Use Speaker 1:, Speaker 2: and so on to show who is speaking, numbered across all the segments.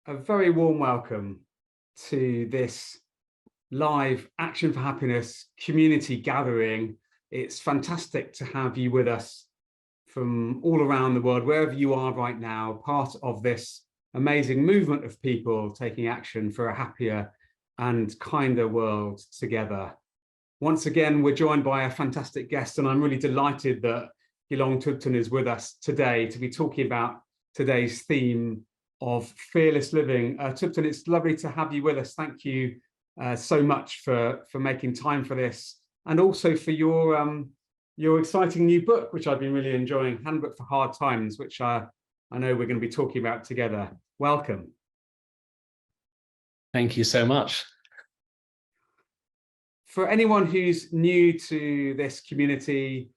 Speaker 1: a very warm welcome to this live Action for Happiness community gathering. It's fantastic to have you with us from all around the world, wherever you are right now, part of this amazing movement of people taking action for a happier and kinder world together. Once again, we're joined by a fantastic guest, and I'm really delighted that Gelong Thubten is with us today to be talking about today's theme of fearless living. Thubten, it's lovely to have you with us. Thank you so much for making time for this, and also for your exciting new book, which I've been really enjoying, Handbook for Hard Times, which I know we're going to be talking about together. Welcome.
Speaker 2: Thank you so much.
Speaker 1: For anyone who's new to this community,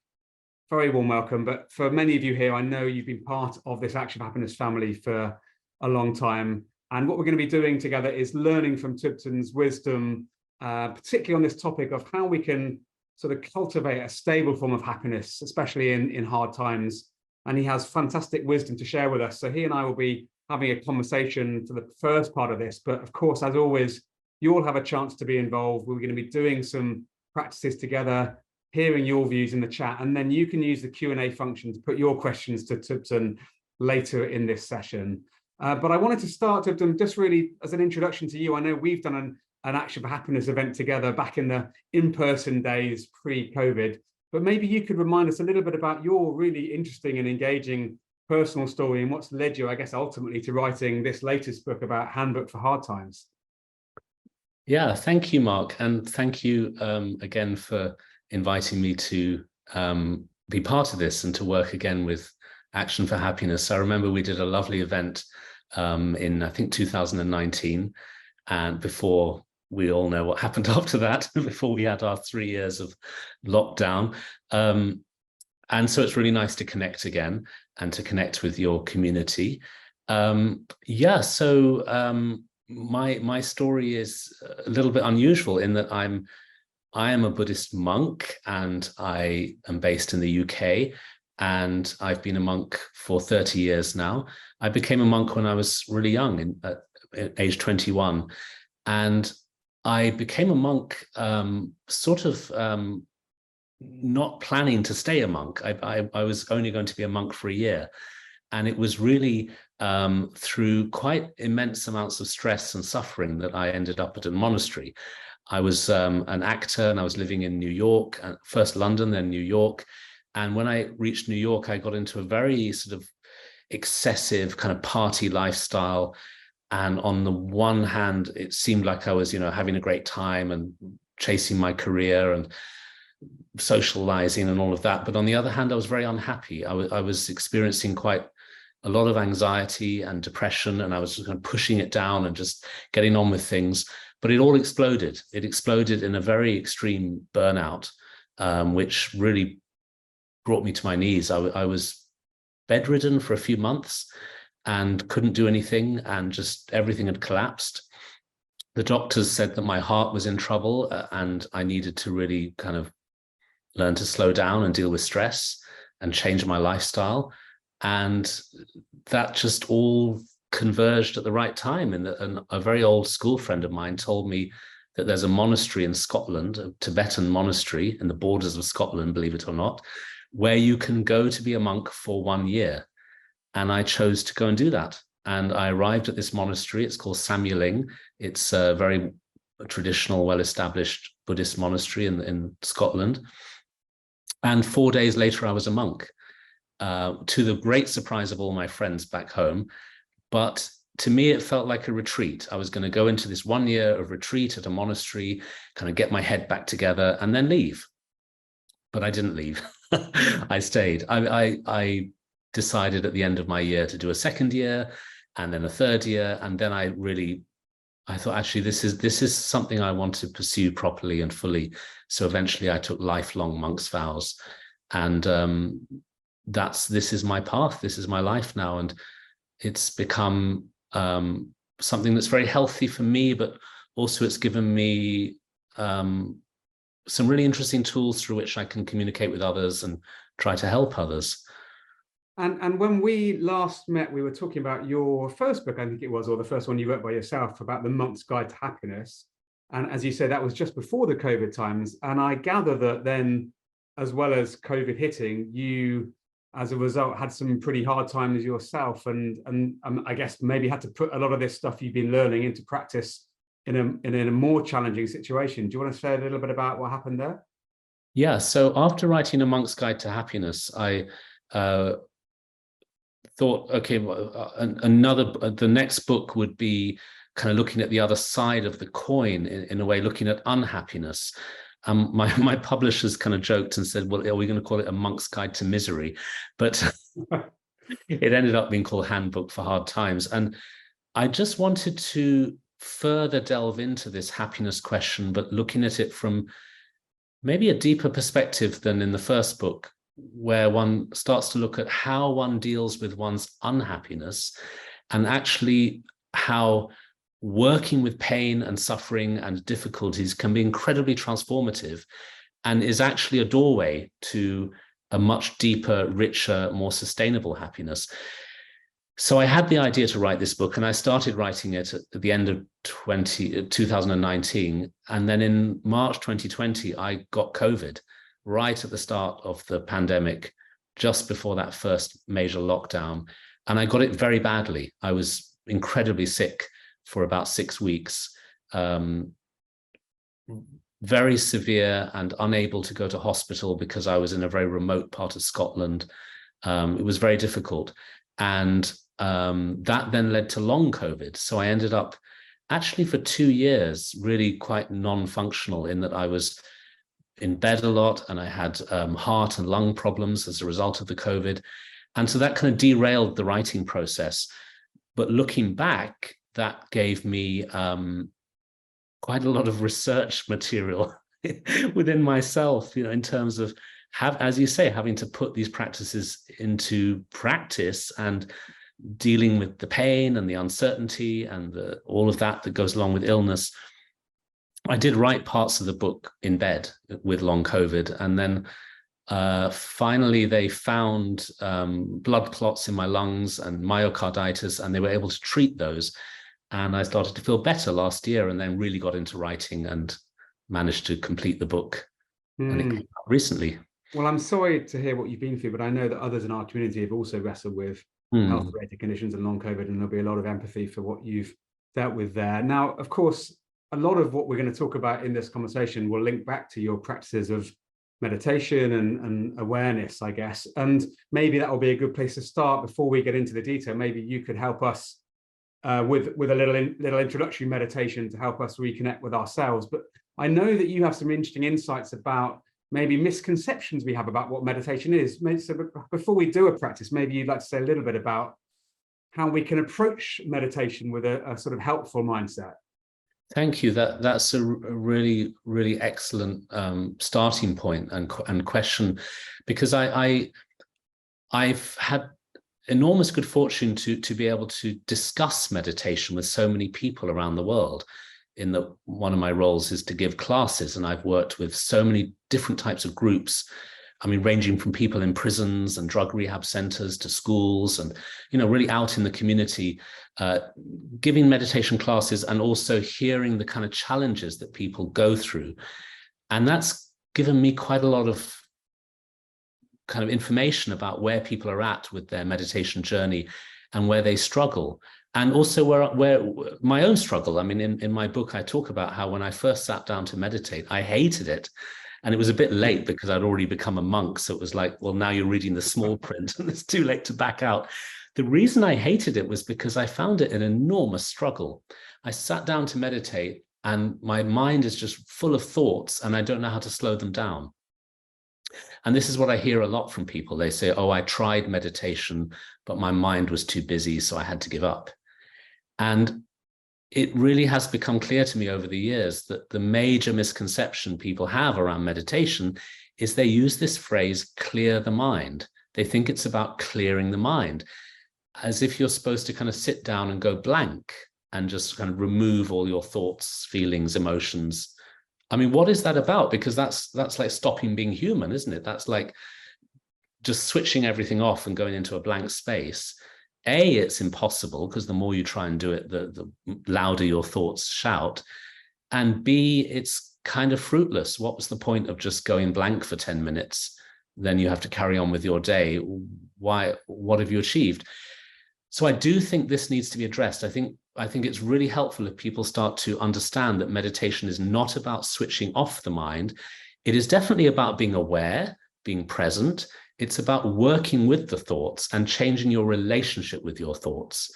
Speaker 1: very warm welcome. But for many of you here, I know you've been part of this Action for Happiness family for a long time. And what we're going to be doing together is learning from Thubten's wisdom, particularly on this topic of how we can sort of cultivate a stable form of happiness, especially in hard times. And he has fantastic wisdom to share with us. So he and I will be having a conversation for the first part of this. But of course, as always, you all have a chance to be involved. We're going to be doing some practices together, hearing your views in the chat, and then you can use the Q&A function to put your questions to Thubten later in this session. But I wanted to start, Thubten, just really as an introduction to you. I know we've done an Action for Happiness event together back in the in-person days pre-COVID, but maybe you could remind us a little bit about your really interesting and engaging personal story and what's led you, I guess, ultimately to writing this latest book about Handbook for Hard Times.
Speaker 2: Yeah, thank you, Mark. And thank you again for inviting me to be part of this and to work again with Action for Happiness. I remember we did a lovely event in, I think, 2019. And before we all know what happened after that, before we had our 3 years of lockdown. And so it's really nice to connect again and to connect with your community. My story is a little bit unusual in that I am a Buddhist monk, and I am based in the UK, and I've been a monk for 30 years now. I became a monk when I was really young, at age 21, and I became a monk not planning to stay a monk. I was only going to be a monk for a year. And it was really through quite immense amounts of stress and suffering that I ended up at a monastery. I was an actor, and I was living in New York, first London, then New York. And when I reached New York, I got into a very sort of excessive kind of party lifestyle. And on the one hand, it seemed like I was, having a great time and chasing my career and socializing and all of that. But on the other hand, I was very unhappy. I was experiencing quite a lot of anxiety and depression, and I was just kind of pushing it down and just getting on with things. But it all exploded. It exploded in a very extreme burnout, which really brought me to my knees. I was bedridden for a few months and couldn't do anything, and just everything had collapsed. The doctors said that my heart was in trouble, and I needed to really kind of learn to slow down and deal with stress and change my lifestyle. And that just all converged at the right time. And a very old school friend of mine told me that there's a monastery in Scotland, a Tibetan monastery in the borders of Scotland, believe it or not, where you can go to be a monk for 1 year. And I chose to go and do that. And I arrived at this monastery. It's called Samyeling. It's a very traditional, well-established Buddhist monastery in Scotland. And 4 days later, I was a monk, to the great surprise of all my friends back home. But to me, it felt like a retreat. I was going to go into this 1 year of retreat at a monastery, kind of get my head back together and then leave. But I didn't leave. I stayed. I decided at the end of my year to do a second year and then a third year. And then I thought, actually, this is something I want to pursue properly and fully. So eventually I took lifelong monk's vows. And this is my path. This is my life now. And it's become something that's very healthy for me, but also it's given me some really interesting tools through which I can communicate with others and try to help others.
Speaker 1: And when we last met, we were talking about your first book, I think it was, or the first one you wrote by yourself, about the Monk's Guide to Happiness. And as you say, that was just before the COVID times. And I gather that then, as well as COVID hitting, you, as a result, had some pretty hard times yourself, and I guess maybe had to put a lot of this stuff you've been learning into practice in a more challenging situation. Do you want to say a little bit about what happened there?
Speaker 2: Yeah, so after writing A Monk's Guide to Happiness, I thought, okay, well, the next book would be kind of looking at the other side of the coin, in a way, looking at unhappiness. My publishers kind of joked and said, well, are we going to call it A Monk's Guide to Misery? But it ended up being called Handbook for Hard Times. And I just wanted to further delve into this happiness question, but looking at it from maybe a deeper perspective than in the first book, where one starts to look at how one deals with one's unhappiness, and actually how working with pain and suffering and difficulties can be incredibly transformative, and is actually a doorway to a much deeper, richer, more sustainable happiness. So I had the idea to write this book, and I started writing it at the end of 2019. And then in March 2020, I got COVID right at the start of the pandemic, just before that first major lockdown. And I got it very badly. I was incredibly sick for about 6 weeks, very severe, and unable to go to hospital because I was in a very remote part of Scotland. It was very difficult. And that then led to long COVID. So I ended up actually for 2 years really quite non-functional, in that I was in bed a lot, and I had heart and lung problems as a result of the COVID. And so that kind of derailed the writing process. But looking back, that gave me quite a lot of research material within myself, in terms of, as you say, having to put these practices into practice and dealing with the pain and the uncertainty and all of that goes along with illness. I did write parts of the book in bed with long COVID, and then finally they found blood clots in my lungs and myocarditis, and they were able to treat those. And I started to feel better last year, and then really got into writing and managed to complete the book. And it came out recently.
Speaker 1: Well, I'm sorry to hear what you've been through, but I know that others in our community have also wrestled with health-related conditions and long COVID, and there'll be a lot of empathy for what you've dealt with there. Now, of course, a lot of what we're going to talk about in this conversation will link back to your practices of meditation and awareness, I guess. And maybe that will be a good place to start before we get into the detail. Maybe you could help us with a little introductory meditation to help us reconnect with ourselves. But I know that you have some interesting insights about maybe misconceptions we have about what meditation is. So before we do a practice, maybe you'd like to say a little bit about how we can approach meditation with a sort of helpful mindset.
Speaker 2: Thank you. That's a really, really excellent starting point and question, because I've had enormous good fortune to be able to discuss meditation with so many people around the world. One of my roles is to give classes, and I've worked with so many different types of groups. I mean, ranging from people in prisons and drug rehab centers to schools, and, really out in the community, giving meditation classes, and also hearing the kind of challenges that people go through. And that's given me quite a lot of kind of information about where people are at with their meditation journey and where they struggle. And also where my own struggle. I mean, in my book, I talk about how when I first sat down to meditate, I hated it. And it was a bit late because I'd already become a monk. So it was like, well, now you're reading the small print and it's too late to back out. The reason I hated it was because I found it an enormous struggle. I sat down to meditate and my mind is just full of thoughts and I don't know how to slow them down. And this is what I hear a lot from people. They say, oh, I tried meditation, but my mind was too busy, so I had to give up. And it really has become clear to me over the years that the major misconception people have around meditation is they use this phrase, clear the mind. They think it's about clearing the mind, as if you're supposed to kind of sit down and go blank and just kind of remove all your thoughts, feelings, emotions. I mean, what is that about? Because that's like stopping being human, isn't it? That's like just switching everything off and going into a blank space, A, it's impossible because the more you try and do it, the louder your thoughts shout. And B, it's kind of fruitless. What was the point of just going blank for 10 minutes? Then you have to carry on with your day. Why? What have you achieved? So I do think this needs to be addressed. I think it's really helpful if people start to understand that meditation is not about switching off the mind. It is definitely about being aware, being present. It's about working with the thoughts and changing your relationship with your thoughts.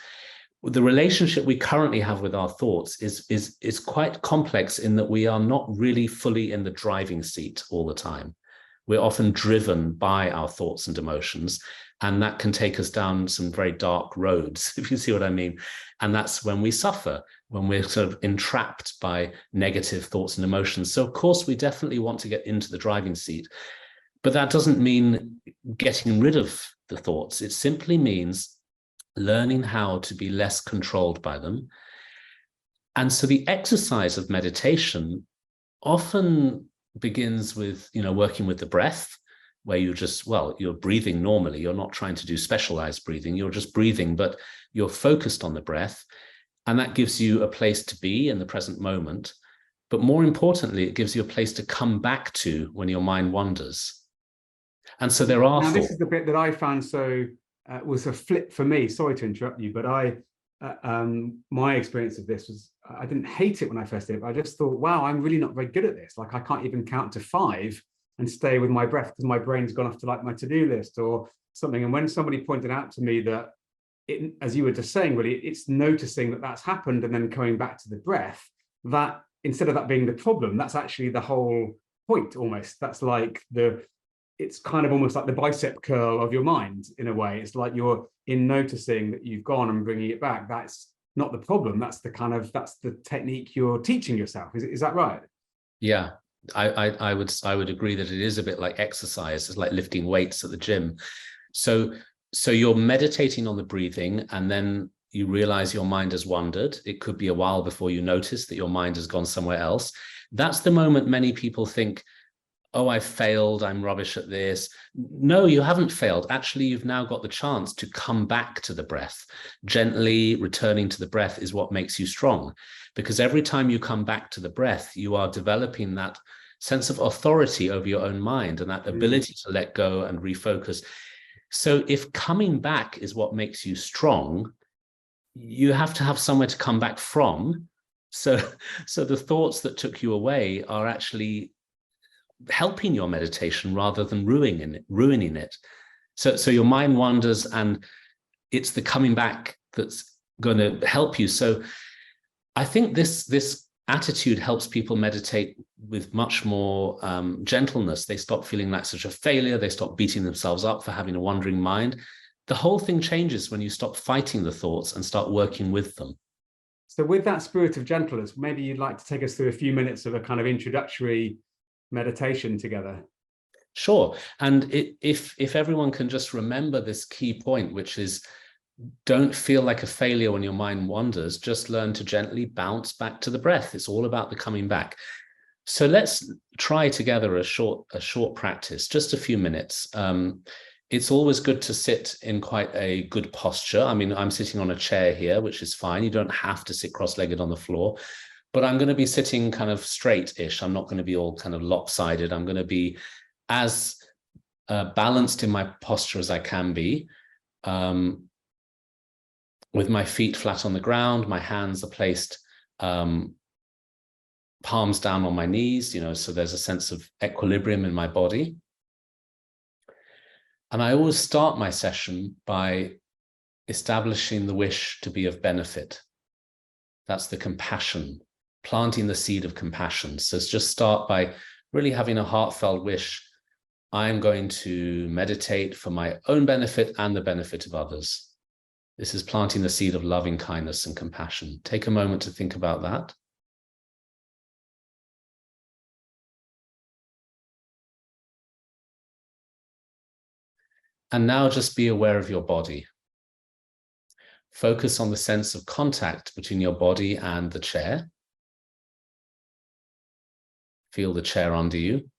Speaker 2: The relationship we currently have with our thoughts is quite complex in that we are not really fully in the driving seat all the time. We're often driven by our thoughts and emotions, and that can take us down some very dark roads, if you see what I mean. And that's when we suffer, when we're sort of entrapped by negative thoughts and emotions. So of course, we definitely want to get into the driving seat, but that doesn't mean getting rid of the thoughts. It simply means learning how to be less controlled by them. And so the exercise of meditation often begins with, working with the breath, where you're breathing normally. You're not trying to do specialized breathing. You're just breathing, but you're focused on the breath. And that gives you a place to be in the present moment. But more importantly, it gives you a place to come back to when your mind wanders. And so there are
Speaker 1: Now, this is the bit that I found was a flip for me. Sorry to interrupt you, but my experience of this was, I didn't hate it when I first did it, but I just thought, wow, I'm really not very good at this. Like, I can't even count to 5 and stay with my breath because my brain's gone off to like my to-do list or something. And when somebody pointed out to me that as you were just saying, really, it's noticing that that's happened and then coming back to the breath, that instead of that being the problem, that's actually the whole point almost. That's like it's kind of almost like the bicep curl of your mind in a way. It's like you're in noticing that you've gone and bringing it back. That's not the problem. That's the technique you're teaching yourself. Is that right?
Speaker 2: Yeah, I would agree that it is a bit like exercise. It's like lifting weights at the gym. So you're meditating on the breathing, and then you realize your mind has wandered. It could be a while before you notice that your mind has gone somewhere else. That's the moment many people think, oh, I failed, I'm rubbish at this. No, you haven't failed. Actually, you've now got the chance to come back to the breath. Gently returning to the breath is what makes you strong, because every time you come back to the breath, you are developing that sense of authority over your own mind and that ability to let go and refocus. So if coming back is what makes you strong, you have to have somewhere to come back from. So the thoughts that took you away are actually helping your meditation rather than ruining it. So your mind wanders, and it's the coming back that's going to help you. So I think this attitude helps people meditate with much more gentleness. They stop feeling like such a failure. They stop beating themselves up for having a wandering mind. The whole thing changes when you stop fighting the thoughts and start working with them.
Speaker 1: So with that spirit of gentleness, maybe you'd like to take us through a few minutes of a kind of introductory meditation together.
Speaker 2: Sure. And if everyone can just remember this key point, which is, don't feel like a failure when your mind wanders, just learn to gently bounce back to the breath. It's all about the coming back. So let's try together a short practice, just a few minutes. It's always good to sit in quite a good posture. I mean, I'm sitting on a chair here, which is fine. You don't have to sit cross-legged on the floor, but I'm going to be sitting kind of straight-ish. I'm not going to be all kind of lopsided. I'm going to be as balanced in my posture as I can be, with my feet flat on the ground. My hands are placed palms down on my knees, so there's a sense of equilibrium in my body. And I always start my session by establishing the wish to be of benefit. That's the compassion, planting the seed of compassion. So just start by really having a heartfelt wish. I'm going to meditate for my own benefit and the benefit of others. This is planting the seed of loving kindness and compassion. Take a moment to think about that. And now just be aware of your body. Focus on the sense of contact between your body and the chair. Feel the chair under you.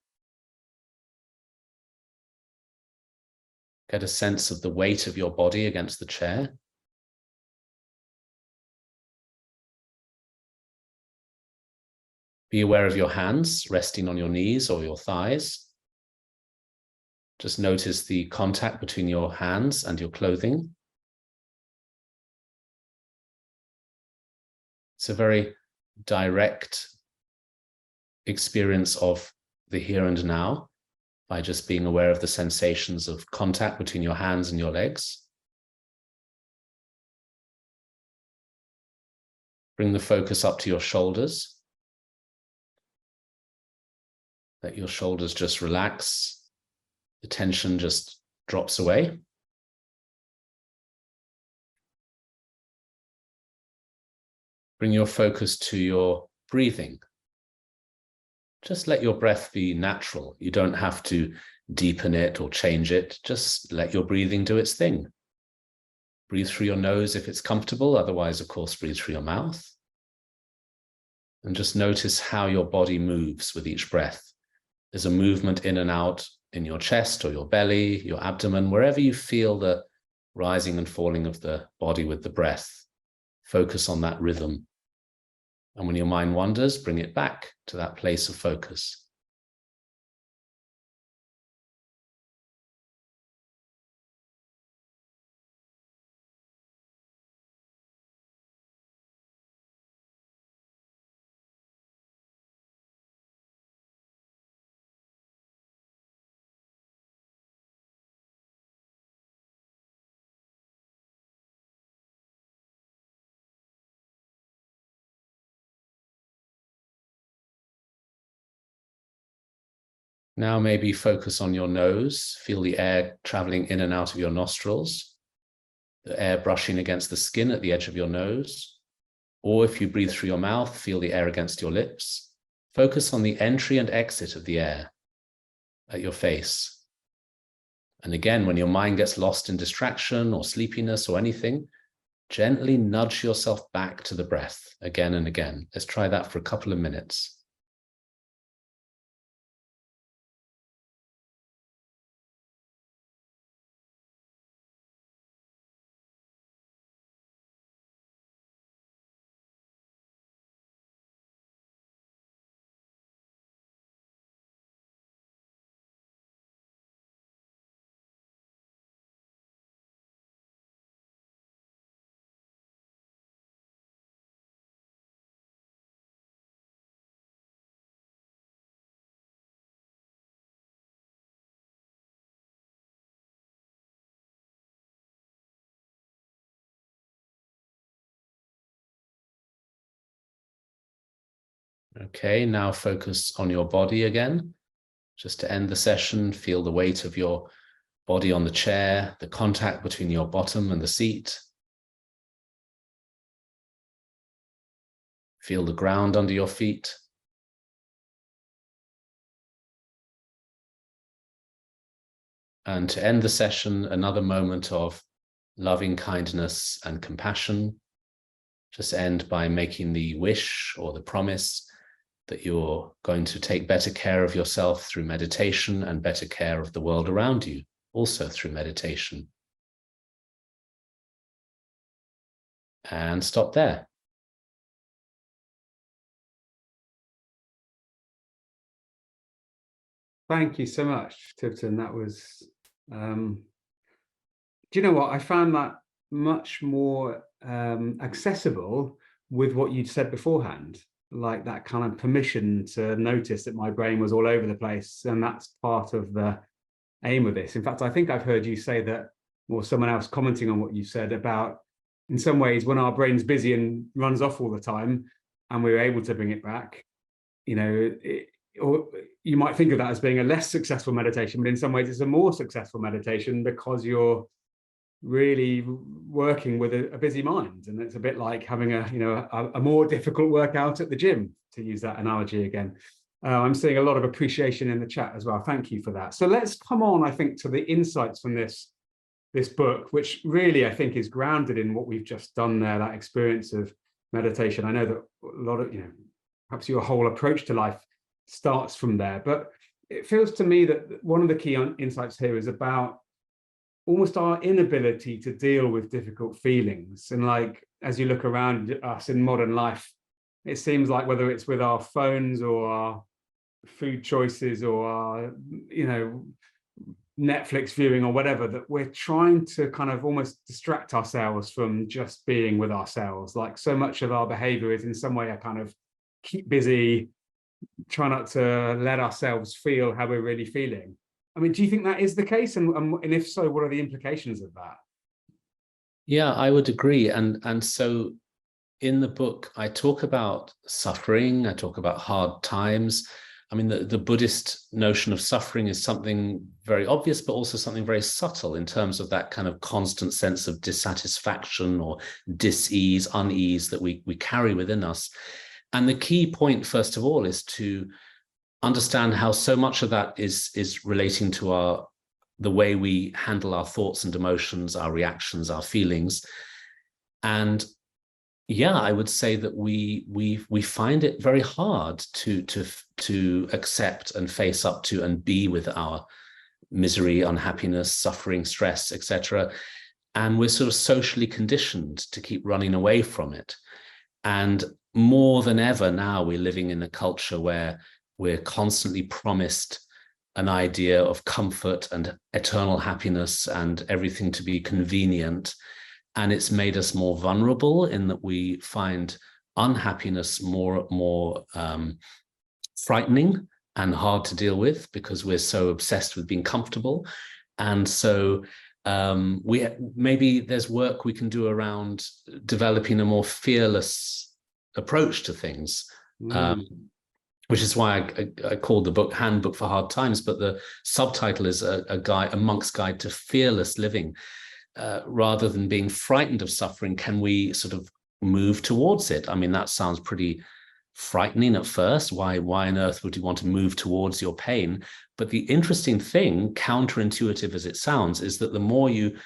Speaker 2: Get a sense of the weight of your body against the chair. Be aware of your hands resting on your knees or your thighs. Just notice the contact between your hands and your clothing. It's a very direct experience of the here and now by just being aware of the sensations of contact between your hands and your legs. Bring the focus up to your shoulders. Let your shoulders just relax. The tension just drops away. Bring your focus to your breathing. Just let your breath be natural. You don't have to deepen it or change it. Just let your breathing do its thing. Breathe through your nose if it's comfortable. Otherwise, of course, breathe through your mouth. And just notice how your body moves with each breath. There's a movement in and out in your chest or your belly, your abdomen, wherever you feel the rising and falling of the body with the breath. Focus on that rhythm. And when your mind wanders, bring it back to that place of focus. Now maybe focus on your nose. Feel the air traveling in and out of your nostrils, the air brushing against the skin at the edge of your nose. Or if you breathe through your mouth, feel the air against your lips. Focus on the entry and exit of the air at your face. And again, when your mind gets lost in distraction or sleepiness or anything, gently nudge yourself back to the breath again and again. Let's try that for a couple of minutes. Okay, now focus on your body again. Just to end the session, feel the weight of your body on the chair, the contact between your bottom and the seat. Feel the ground under your feet. And to end the session, another moment of loving kindness and compassion. Just end by making the wish or the promise that you're going to take better care of yourself through meditation and better care of the world around you, also through meditation. And stop there.
Speaker 1: Thank you so much, Thubten. That was, do you know what? I found that much more accessible with what you'd said beforehand, like that kind of permission to notice that my brain was all over the place. And that's part of the aim of this. In fact, I think I've heard you say that, or someone else commenting on what you said about, in some ways, when our brain's busy and runs off all the time and we're able to bring it back, or you might think of that as being a less successful meditation, but in some ways it's a more successful meditation because you're really working with a busy mind. And it's a bit like having a more difficult workout at the gym, to use that analogy again. I'm seeing a lot of appreciation in the chat as well. Thank you for that. So let's come on, I think, to the insights from this book, which really, I think, is grounded in what we've just done there, that experience of meditation. I know that a lot of, perhaps your whole approach to life starts from there, but it feels to me that one of the key insights here is about almost our inability to deal with difficult feelings. And like, as you look around us in modern life, it seems like whether it's with our phones or our food choices or our, Netflix viewing or whatever, that we're trying to kind of almost distract ourselves from just being with ourselves. Like, so much of our behavior is in some way a kind of keep busy, try not to let ourselves feel how we're really feeling. I mean, do you think that is the case? And if so, what are the implications of that?
Speaker 2: Yeah, I would agree. And so in the book, I talk about suffering, I talk about hard times. I mean, the Buddhist notion of suffering is something very obvious, but also something very subtle in terms of that kind of constant sense of dissatisfaction or dis-ease, unease that we carry within us. And the key point, first of all, is to understand how so much of that is relating to the way we handle our thoughts and emotions, our reactions, our feelings. And yeah, I would say that we find it very hard to accept and face up to and be with our misery, unhappiness, suffering, stress, etc. And we're sort of socially conditioned to keep running away from it. And more than ever now, we're living in a culture where we're constantly promised an idea of comfort and eternal happiness and everything to be convenient. And it's made us more vulnerable in that we find unhappiness more frightening and hard to deal with because we're so obsessed with being comfortable. And so maybe there's work we can do around developing a more fearless approach to things, which is why I called the book Handbook for Hard Times, but the subtitle is a monk's guide to fearless living. Rather than being frightened of suffering, can we sort of move towards it? I mean, that sounds pretty frightening at first. Why on earth would you want to move towards your pain? But the interesting thing, counterintuitive as it sounds, is that the more you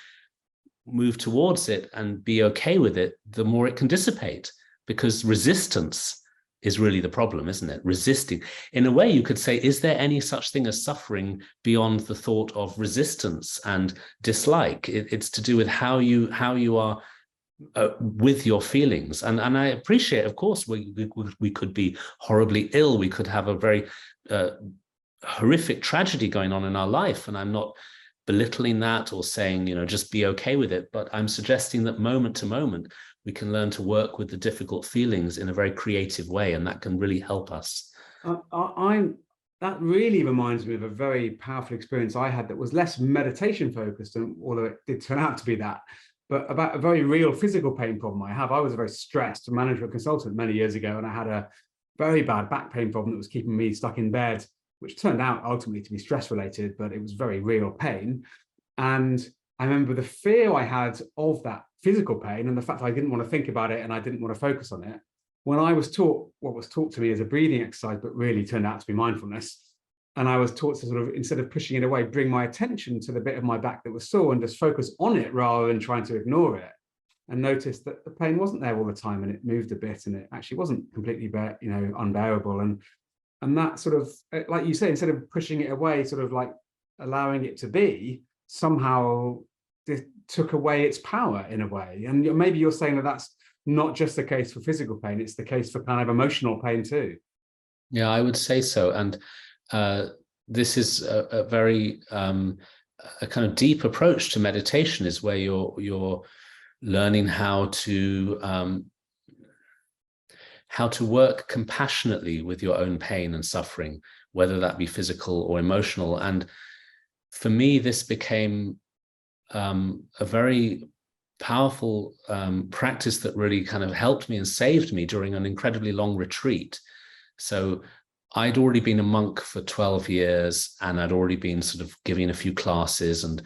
Speaker 2: move towards it and be okay with it, the more it can dissipate, because resistance is really the problem, isn't it? Resisting. In a way, you could say, is there any such thing as suffering beyond the thought of resistance and dislike? It's to do with how you are with your feelings. And I appreciate, of course, we could be horribly ill. We could have a very horrific tragedy going on in our life. And I'm not belittling that or saying, just be okay with it. But I'm suggesting that moment to moment, we can learn to work with the difficult feelings in a very creative way, and that can really help us.
Speaker 1: That really reminds me of a very powerful experience I had that was less meditation focused, and although it did turn out to be that, but about a very real physical pain problem I have. I was a very stressed management consultant many years ago, and I had a very bad back pain problem that was keeping me stuck in bed, which turned out ultimately to be stress related, but it was very real pain. And I remember the fear I had of that physical pain and the fact that I didn't want to think about it and I didn't want to focus on it. When I was taught what was taught to me as a breathing exercise, but really turned out to be mindfulness. And I was taught to sort of, instead of pushing it away, bring my attention to the bit of my back that was sore and just focus on it rather than trying to ignore it. And notice that the pain wasn't there all the time and it moved a bit and it actually wasn't completely unbearable. And that sort of, like you say, instead of pushing it away, sort of like allowing it to be, somehow took away its power in a way. And maybe you're saying that that's not just the case for physical pain, it's the case for kind of emotional pain too.
Speaker 2: Yeah, I would say so. And this is a very a kind of deep approach to meditation, is where you're learning how to work compassionately with your own pain and suffering, whether that be physical or emotional. And for me, this became a very powerful practice that really kind of helped me and saved me during an incredibly long retreat. So I'd already been a monk for 12 years and I'd already been sort of giving a few classes and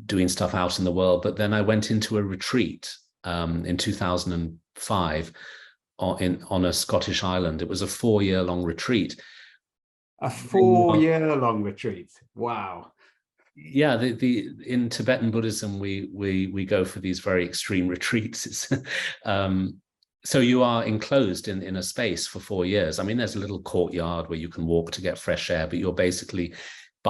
Speaker 2: doing stuff out in the world. But then I went into a retreat in 2005 on a Scottish island. It was a 4-year-long retreat.
Speaker 1: A 4-year-long retreat. Wow.
Speaker 2: Yeah, in Tibetan Buddhism, we go for these very extreme retreats. So you are enclosed in a space for 4 years. I mean, there's a little courtyard where you can walk to get fresh air, but you're basically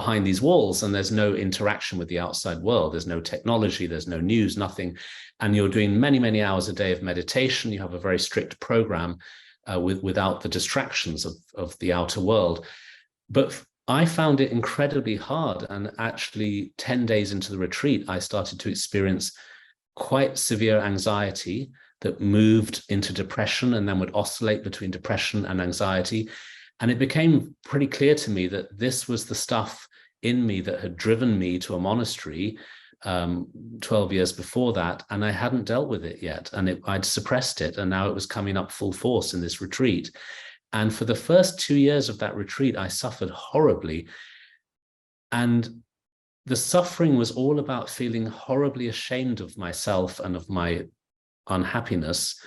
Speaker 2: behind these walls, and there's no interaction with the outside world. There's no technology, there's no news, nothing. And you're doing many, many hours a day of meditation. You have a very strict program without the distractions of the outer world. But I found it incredibly hard. And actually 10 days into the retreat, I started to experience quite severe anxiety that moved into depression and then would oscillate between depression and anxiety. And it became pretty clear to me that this was the stuff in me that had driven me to a monastery 12 years before that, and I hadn't dealt with it yet, and I'd suppressed it, and now it was coming up full force in this retreat. And for the first 2 years of that retreat, I suffered horribly. And the suffering was all about feeling horribly ashamed of myself and of my unhappiness,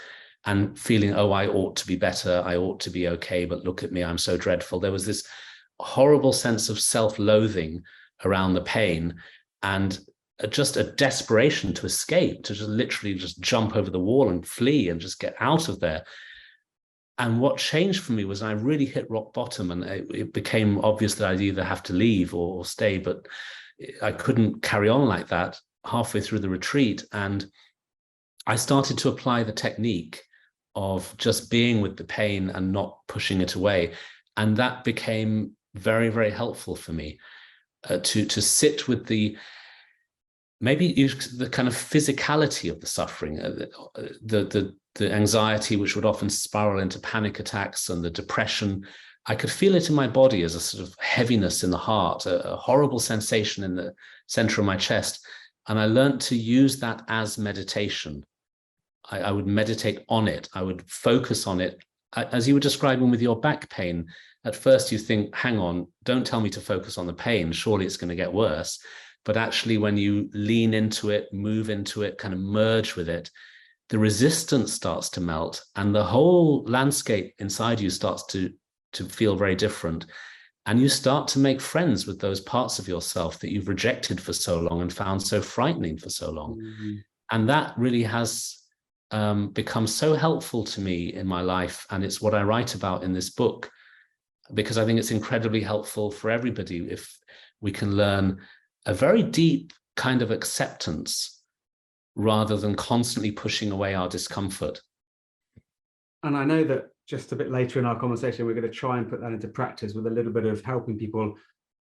Speaker 2: and feeling, oh, I ought to be better, I ought to be okay, but look at me, I'm so dreadful. There was this horrible sense of self-loathing around the pain, and just a desperation to escape, to just literally just jump over the wall and flee and just get out of there. And what changed for me was I really hit rock bottom, and it became obvious that I'd either have to leave or stay, but I couldn't carry on like that halfway through the retreat. And I started to apply the technique of just being with the pain and not pushing it away. And that became very, very helpful for me to sit with the kind of physicality of the suffering, the anxiety, which would often spiral into panic attacks, and the depression. I could feel it in my body as a sort of heaviness in the heart, a horrible sensation in the center of my chest. And I learned to use that as meditation. I would meditate on it. I would focus on it. As you were describing with your back pain, at first you think, hang on, don't tell me to focus on the pain. Surely it's going to get worse. But actually, when you lean into it, move into it, kind of merge with it, the resistance starts to melt, and the whole landscape inside you starts to feel very different. And you start to make friends with those parts of yourself that you've rejected for so long and found so frightening for so long. Mm-hmm. And that really has become so helpful to me in my life. And it's what I write about in this book, because I think it's incredibly helpful for everybody if we can learn a very deep kind of acceptance rather than constantly pushing away our discomfort.
Speaker 1: And I know that just a bit later in our conversation, we're going to try and put that into practice with a little bit of helping people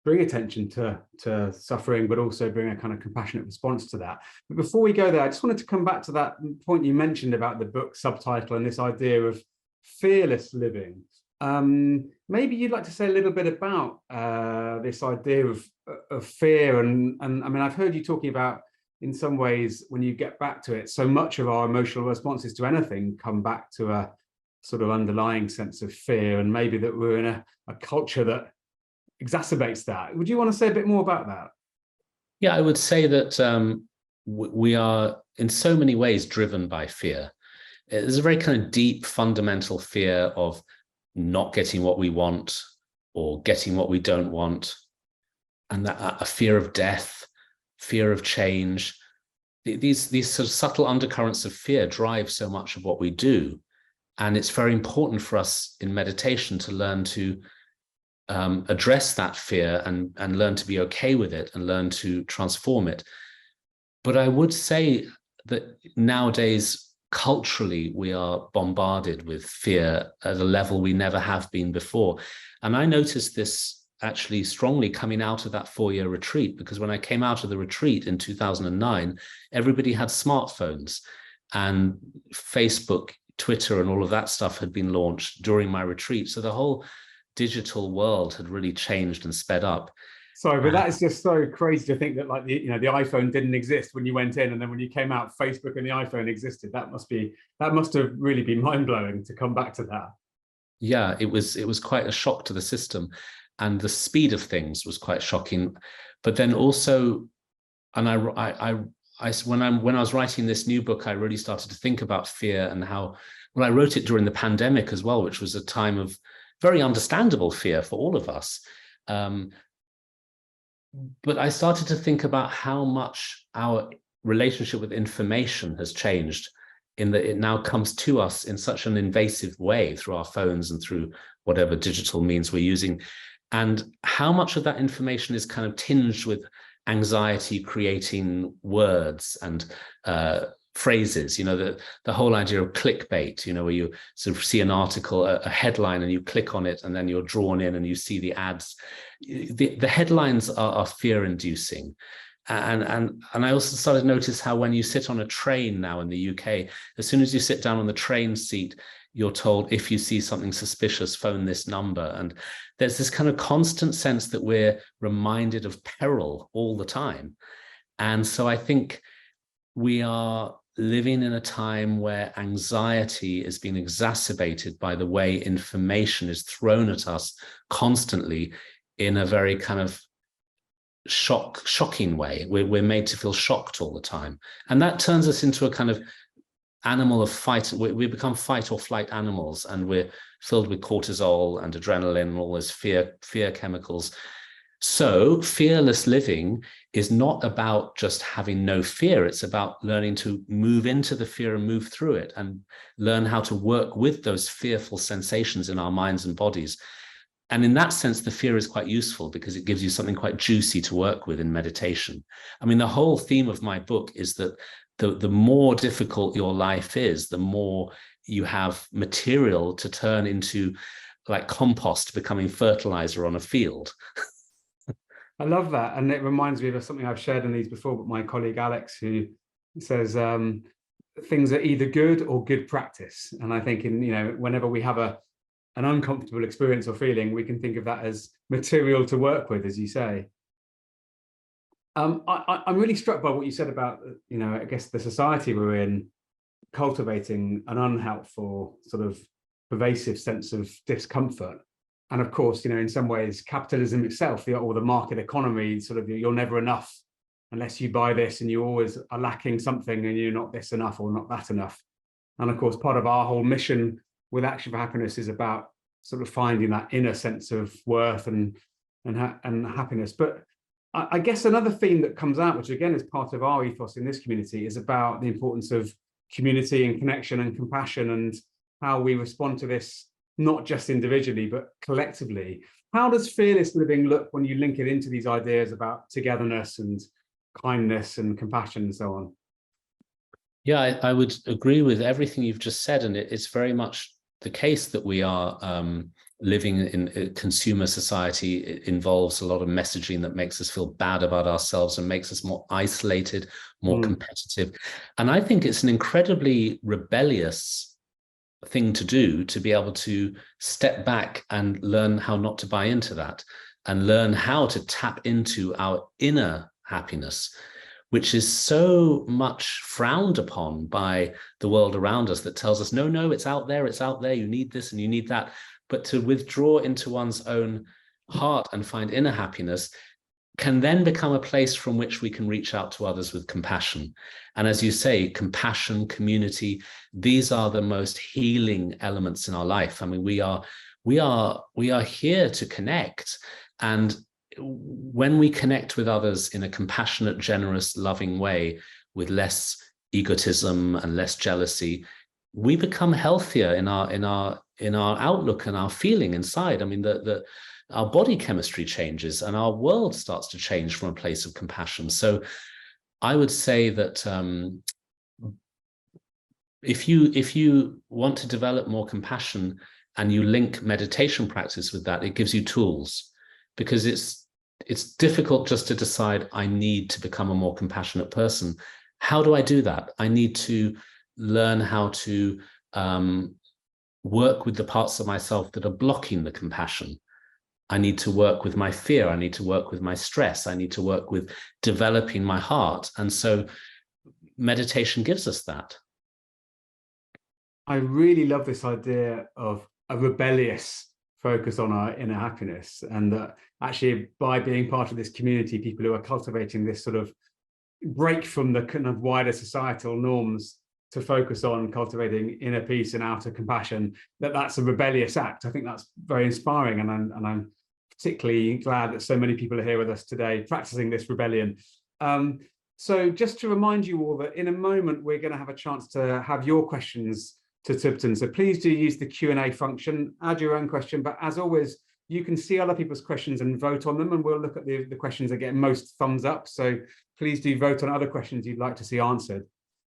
Speaker 1: bring attention to suffering, but also bring a kind of compassionate response to that. But before we go there, I just wanted to come back to that point you mentioned about the book subtitle and this idea of fearless living. Maybe you'd like to say a little bit about this idea of fear. And I mean, I've heard you talking about, in some ways, when you get back to it, so much of our emotional responses to anything come back to a sort of underlying sense of fear, and maybe that we're in a culture that exacerbates that. Would you want to say a bit more about that?
Speaker 2: Yeah, I would say that we are in so many ways driven by fear. There's a very kind of deep, fundamental fear of not getting what we want or getting what we don't want, and that a fear of death, fear of change. These sort of subtle undercurrents of fear drive so much of what we do. And it's very important for us in meditation to learn to address that fear and learn to be okay with it and learn to transform it. But I would say that nowadays, culturally, we are bombarded with fear at a level we never have been before. And I noticed this actually strongly coming out of that 4-year retreat, because when I came out of the retreat in 2009, everybody had smartphones, and Facebook, Twitter, and all of that stuff had been launched during my retreat. So the whole digital world had really changed and sped up.
Speaker 1: Sorry, but that is just so crazy to think that, like, the iPhone didn't exist when you went in, and then when you came out, Facebook and the iPhone existed. That must have really been mind-blowing to come back to that.
Speaker 2: Yeah, it was quite a shock to the system, and the speed of things was quite shocking. But then also, and when I was writing this new book, I really started to think about fear and how, well, I wrote it during the pandemic as well, which was a time of very understandable fear for all of us. But I started to think about how much our relationship with information has changed, in that it now comes to us in such an invasive way through our phones and through whatever digital means we're using. and how much of that information is kind of tinged with anxiety creating words and phrases, the whole idea of clickbait, where you sort of see an article, a headline, and you click on it, and then you're drawn in and you see the ads. The headlines are fear inducing. And I also started to notice how when you sit on a train now in the UK, as soon as you sit down on the train seat, you're told, if you see something suspicious, phone this number. And there's this kind of constant sense that we're reminded of peril all the time. And so I think we are living in a time where anxiety is being exacerbated by the way information is thrown at us constantly in a very kind of shocking way. We're made to feel shocked all the time. And that turns us into a kind of animal of fight. We become fight or flight animals, and we're filled with cortisol and adrenaline and all those fear chemicals. So fearless living is not about just having no fear. It's about learning to move into the fear and move through it, and learn how to work with those fearful sensations in our minds and bodies. And in that sense, the fear is quite useful because it gives you something quite juicy to work with in meditation. I mean, the whole theme of my book is that the more difficult your life is, the more you have material to turn into, like compost becoming fertilizer on a field.
Speaker 1: I love that. And it reminds me of something I've shared in these before, but my colleague Alex, who says things are either good or good practice. And I think whenever we have an uncomfortable experience or feeling, we can think of that as material to work with, as you say. I'm really struck by what you said about, I guess the society we're in cultivating an unhelpful sort of pervasive sense of discomfort. And of course, in some ways, capitalism itself, or the market economy, sort of, you're never enough unless you buy this, and you always are lacking something, and you're not this enough or not that enough. And of course, part of our whole mission with Action for Happiness is about sort of finding that inner sense of worth and happiness. But I guess another theme that comes out, which again is part of our ethos in this community, is about the importance of community and connection and compassion, and how we respond to this, not just individually, but collectively. How does fearless living look when you link it into these ideas about togetherness and kindness and compassion and so on?
Speaker 2: Yeah, I would agree with everything you've just said. And it's very much the case that we are living in a consumer society. It involves a lot of messaging that makes us feel bad about ourselves and makes us more isolated, more competitive. And I think it's an incredibly rebellious thing to do, to be able to step back and learn how not to buy into that, and learn how to tap into our inner happiness, which is so much frowned upon by the world around us, that tells us, no, it's out there, you need this and you need that. But to withdraw into one's own heart and find inner happiness can then become a place from which we can reach out to others with compassion. And as you say, compassion, community, these are the most healing elements in our life. I mean, we are here to connect. And when we connect with others in a compassionate, generous, loving way, with less egotism and less jealousy, we become healthier in our outlook and our feeling inside. I mean, our body chemistry changes, and our world starts to change from a place of compassion. So I would say that if you want to develop more compassion and you link meditation practice with that, it gives you tools, because it's difficult just to decide, I need to become a more compassionate person. How do I do that? I need to learn how to work with the parts of myself that are blocking the compassion. I need to work with my fear. I need to work with my stress. I need to work with developing my heart. And so meditation gives us that.
Speaker 1: I really love this idea of a rebellious focus on our inner happiness, and that actually by being part of this community, people who are cultivating this sort of break from the kind of wider societal norms to focus on cultivating inner peace and outer compassion, that's a rebellious act. I think that's very inspiring, and I'm particularly glad that so many people are here with us today practicing this rebellion. So just to remind you all that in a moment we're going to have a chance to have your questions to Thubten. So please do use the Q&A function, add your own question, but as always, you can see other people's questions and vote on them, and we'll look at the questions that get most thumbs up. So please do vote on other questions you'd like to see answered.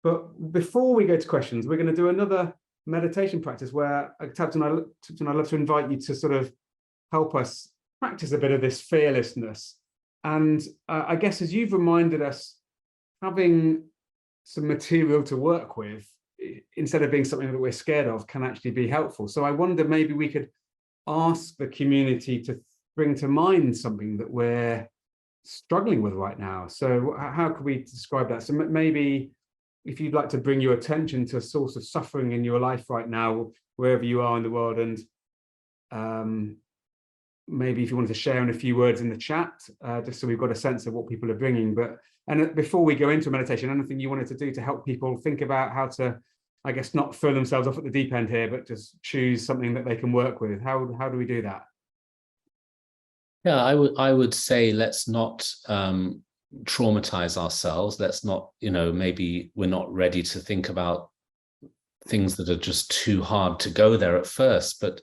Speaker 1: But before we go to questions, we're going to do another meditation practice where, Thubten, I'd love to invite you to sort of help us practice a bit of this fearlessness. And I guess, as you've reminded us, having some material to work with, instead of being something that we're scared of, can actually be helpful. So I wonder, maybe we could ask the community to bring to mind something that we're struggling with right now. So how could we describe that? So maybe if you'd like to bring your attention to a source of suffering in your life right now, wherever you are in the world, and maybe if you wanted to share in a few words in the chat, just so we've got a sense of what people are bringing. And before we go into meditation, anything you wanted to do to help people think about how to, I guess, not throw themselves off at the deep end here, but just choose something that they can work with? How do we do that?
Speaker 2: Yeah, I would say, let's not traumatize ourselves. Let's not, maybe we're not ready to think about things that are just too hard to go there at first, but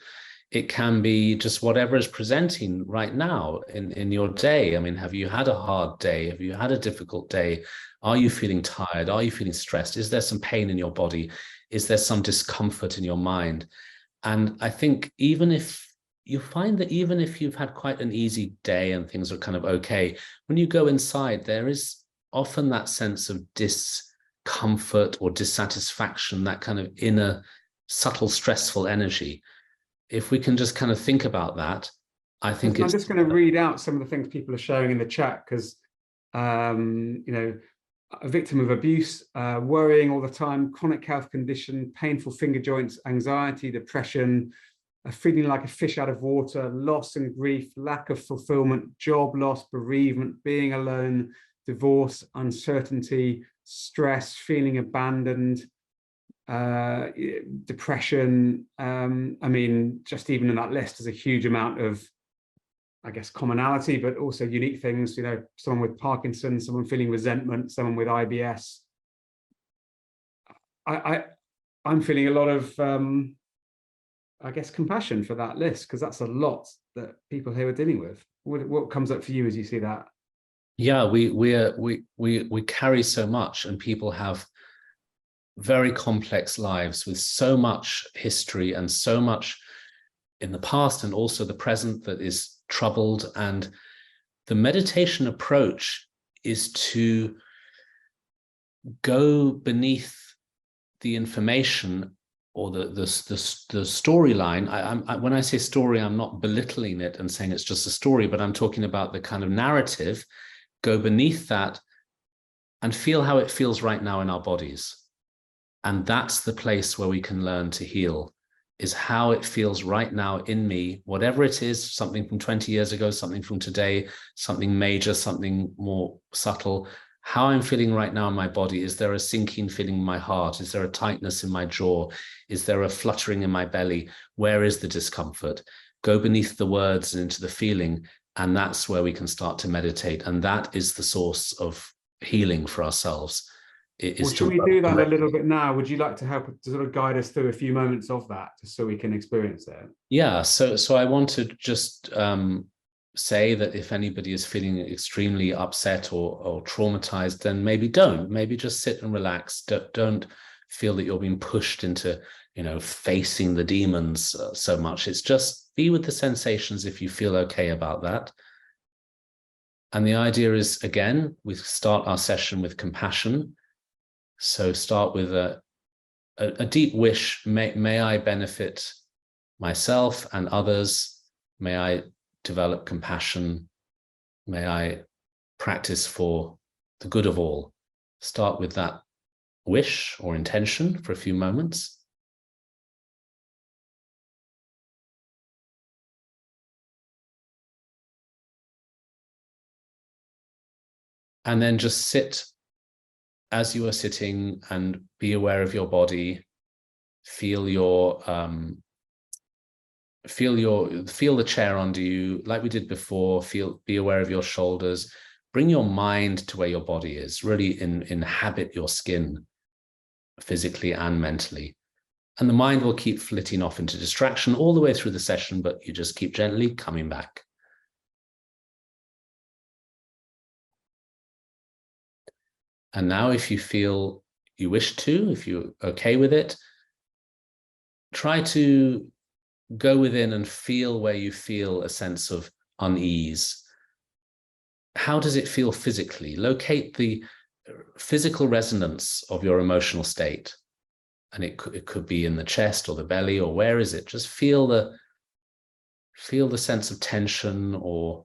Speaker 2: it can be just whatever is presenting right now in your day. I mean, have you had a hard day? Have you had a difficult day? Are you feeling tired? Are you feeling stressed? Is there some pain in your body? Is there some discomfort in your mind? And I think even if you find that even if you've had quite an easy day and things are kind of okay, when you go inside, there is often that sense of discomfort or dissatisfaction, that kind of inner subtle stressful energy. If we can just kind of think about that, I think
Speaker 1: I'm just going to read out some of the things people are sharing in the chat, because a victim of abuse, worrying all the time, chronic health condition, painful finger joints, anxiety, depression, feeling like a fish out of water, loss and grief, lack of fulfillment, job loss, bereavement, being alone, divorce, uncertainty, stress, feeling abandoned, depression. I mean, just even in that list, there's a huge amount of, I guess, commonality, but also unique things. Someone with Parkinson's, someone feeling resentment, someone with IBS. I'm feeling a lot of, I guess, compassion for that list, because that's a lot that people here are dealing with. What comes up for you as you see that?
Speaker 2: Yeah, we carry so much, and people have very complex lives with so much history and so much in the past and also the present that is troubled. And the meditation approach is to go beneath the information or the storyline. When I say story, I'm not belittling it and saying it's just a story, but I'm talking about the kind of narrative. Go beneath that and feel how it feels right now in our bodies. And that's the place where we can learn to heal, is how it feels right now in me, whatever it is, something from 20 years ago, something from today, something major, something more subtle. How I'm feeling right now in my body. Is there a sinking feeling in my heart? Is there a tightness in my jaw? Is there a fluttering in my belly? Where is the discomfort? Go beneath the words and into the feeling, and that's where we can start to meditate. And that is the source of healing for ourselves.
Speaker 1: Well, should we do that a little bit now? Would you like to help to sort of guide us through a few moments of that, just so we can experience that?
Speaker 2: Yeah, so I want to just say that if anybody is feeling extremely upset or traumatized, then maybe just sit and relax. Don't feel that you're being pushed into, facing the demons so much. It's just be with the sensations if you feel okay about that. And the idea is, again, we start our session with compassion. So start with a deep wish. May I benefit myself and others. May I develop compassion. May I practice for the good of all. Start with that wish or intention for a few moments. And then just sit as you are sitting and be aware of your body. Feel the chair under you, like we did before. Be aware of your shoulders. Bring your mind to where your body is. Really inhabit your skin, physically and mentally. And the mind will keep flitting off into distraction all the way through the session, but you just keep gently coming back. And now if you feel you wish to, if you're okay with it, try to go within and feel where you feel a sense of unease. How does it feel physically? Locate the physical resonance of your emotional state. And it could be in the chest or the belly, or where is it? Just feel the sense of tension or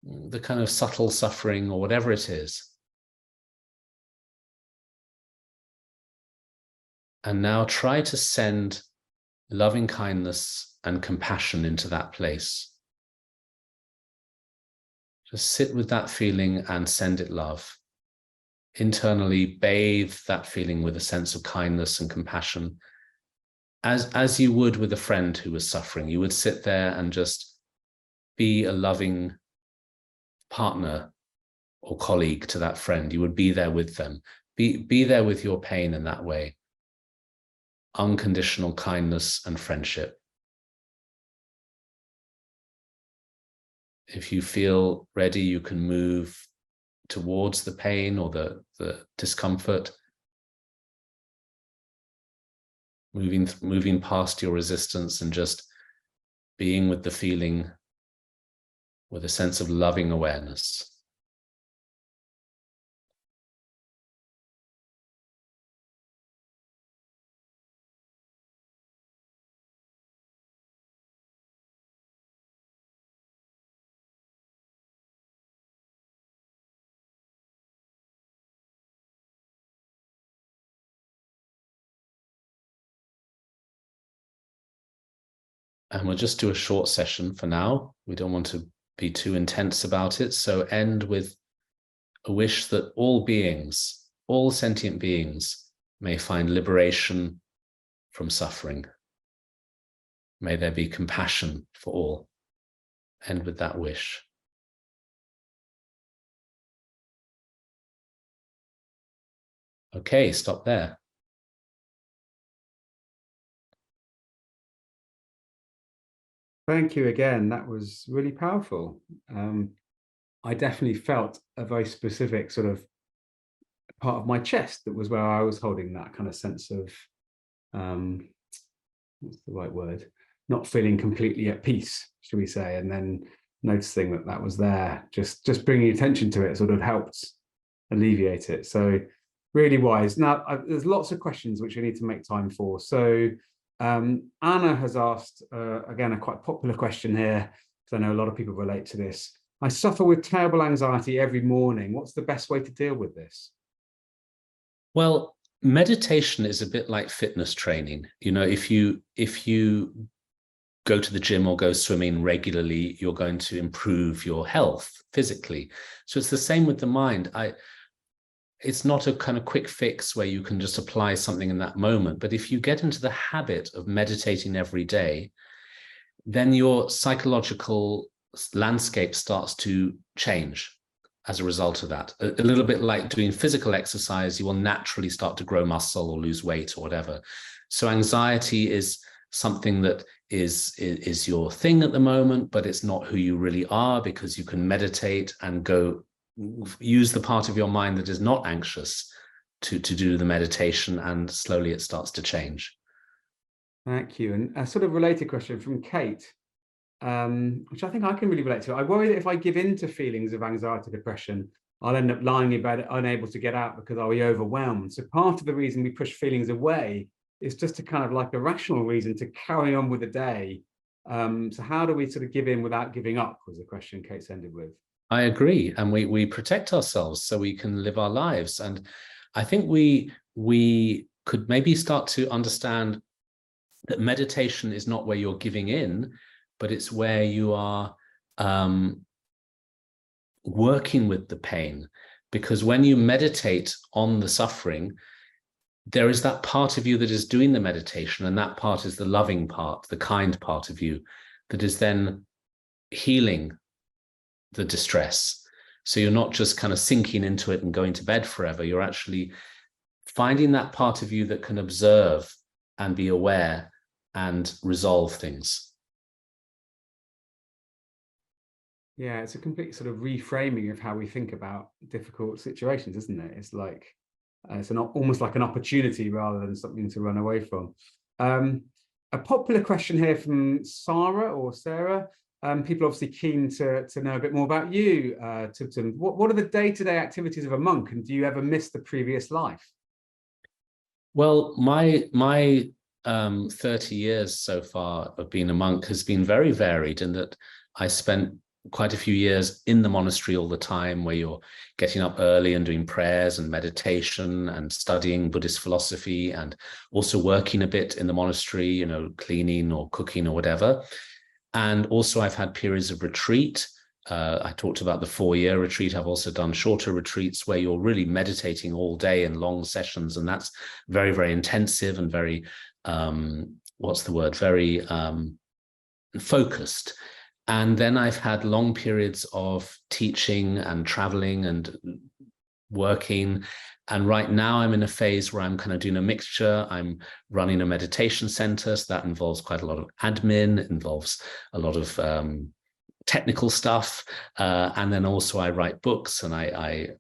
Speaker 2: the kind of subtle suffering or whatever it is. And now try to send loving kindness and compassion into that place. Just sit with that feeling and send it love. Internally bathe that feeling with a sense of kindness and compassion, as you would with a friend who was suffering. You would sit there and just be a loving partner or colleague to that friend. You would be there with them. Be there with your pain in that way. Unconditional kindness and friendship. If you feel ready, you can move towards the pain or the discomfort, moving past your resistance and just being with the feeling with a sense of loving awareness. And we'll just do a short session for now. We don't want to be too intense about it. So end with a wish that all beings, all sentient beings, may find liberation from suffering. May there be compassion for all. End with that wish. Okay, stop there.
Speaker 1: Thank you again. That was really powerful. I definitely felt a very specific sort of part of my chest that was where I was holding that kind of sense of, what's the right word? Not feeling completely at peace, should we say? And then noticing that that was there, just bringing attention to it sort of helped alleviate it. So really wise. Now, there's lots of questions which I need to make time for. So Anna has asked, again, a quite popular question here, because I know a lot of people relate to this. I suffer with terrible anxiety every morning. What's the best way to deal with this?
Speaker 2: Well, meditation is a bit like fitness training. You know, if you go to the gym or go swimming regularly, you're going to improve your health physically. So it's the same with the mind. It's not a kind of quick fix where you can just apply something in that moment. But if you get into the habit of meditating every day, then your psychological landscape starts to change as a result of that. A little bit like doing physical exercise, you will naturally start to grow muscle or lose weight or whatever. So anxiety is something that is your thing at the moment, but it's not who you really are, because you can meditate and go use the part of your mind that is not anxious to do the meditation, and slowly it starts to change.
Speaker 1: Thank you. And a sort of related question from Kate, which I think I can really relate to. I worry that if I give in to feelings of anxiety, depression, I'll end up lying in bed unable to get out because I'll be overwhelmed. So part of the reason we push feelings away is just a kind of like a rational reason to carry on with the day. So how do we sort of give in without giving up, was the question Kate's ended with.
Speaker 2: I agree. And we protect ourselves so we can live our lives. And I think we could maybe start to understand that meditation is not where you're giving in, but it's where you are working with the pain. Because when you meditate on the suffering, there is that part of you that is doing the meditation, and that part is the loving part, the kind part of you, that is then healing the distress. So you're not just kind of sinking into it and going to bed forever. You're actually finding that part of you that can observe and be aware and resolve things.
Speaker 1: Yeah, it's a complete sort of reframing of how we think about difficult situations, isn't it? It's like it's almost like an opportunity rather than something to run away from. A popular question here from Sarah. People obviously keen to know a bit more about you, Thubten. What are the day-to-day activities of a monk, and do you ever miss the previous life?
Speaker 2: Well, my 30 years so far of being a monk has been very varied in that I spent quite a few years in the monastery all the time, where you're getting up early and doing prayers and meditation and studying Buddhist philosophy, and also working a bit in the monastery, you know, cleaning or cooking or whatever. And also I've had periods of retreat. I talked about the 4-year retreat. I've also done shorter retreats where you're really meditating all day in long sessions. And that's very, very intensive and very, very focused. And then I've had long periods of teaching and traveling and working. And right now I'm in a phase where I'm kind of doing a mixture. I'm running a meditation center. So that involves quite a lot of admin, it involves a lot of technical stuff. And then also I write books and I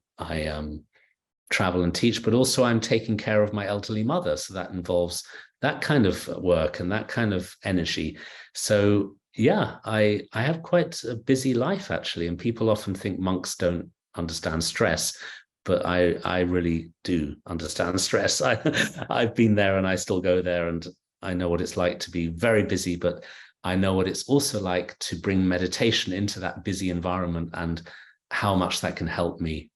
Speaker 2: travel and teach, but also I'm taking care of my elderly mother. So that involves that kind of work and that kind of energy. So yeah, I have quite a busy life actually. And people often think monks don't understand stress, but I really do understand stress. I've been there and I still go there, and I know what it's like to be very busy, but I know what it's also like to bring meditation into that busy environment and how much that can help me.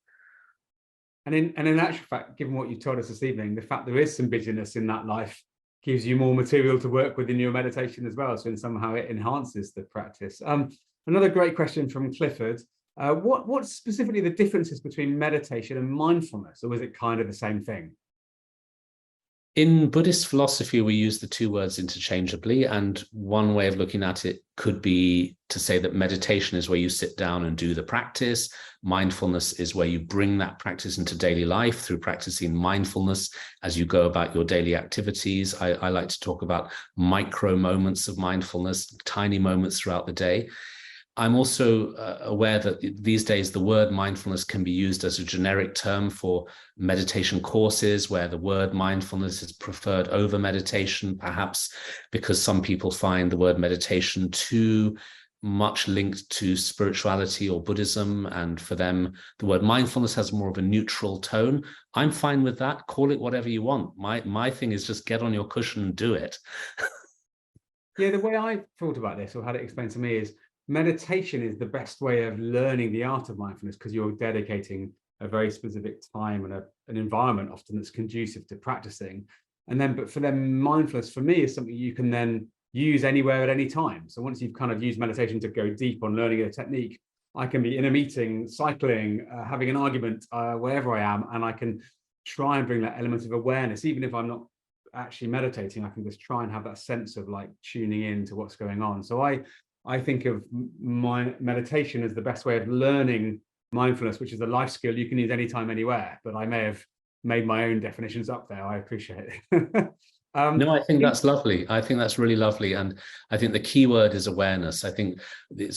Speaker 1: And in actual fact, given what you told us this evening, the fact there is some busyness in that life gives you more material to work with in your meditation as well. So somehow it enhances the practice. Another great question from Clifford. What's specifically the differences between meditation and mindfulness, or is it kind of the same thing?
Speaker 2: In Buddhist philosophy, we use the two words interchangeably, and one way of looking at it could be to say that meditation is where you sit down and do the practice. Mindfulness is where you bring that practice into daily life through practicing mindfulness as you go about your daily activities. I like to talk about micro moments of mindfulness, tiny moments throughout the day. I'm also aware that these days the word mindfulness can be used as a generic term for meditation courses, where the word mindfulness is preferred over meditation, perhaps because some people find the word meditation too much linked to spirituality or Buddhism, and for them the word mindfulness has more of a neutral tone. I'm fine with that. Call it whatever you want. My thing is just get on your cushion and do it.
Speaker 1: Yeah, the way I thought about this, or had it explained to me, is meditation is the best way of learning the art of mindfulness, because you're dedicating a very specific time and an environment often that's conducive to practicing. But for them, mindfulness for me is something you can then use anywhere at any time. So once you've kind of used meditation to go deep on learning a technique, I can be in a meeting, cycling, having an argument, wherever I am, and I can try and bring that element of awareness. Even if I'm not actually meditating, I can just try and have that sense of like tuning in to what's going on. So I think of my meditation as the best way of learning mindfulness, which is a life skill you can use anytime, anywhere. But I may have made my own definitions up there. I appreciate it.
Speaker 2: No, I think that's lovely. I think that's really lovely. And I think the key word is awareness. I think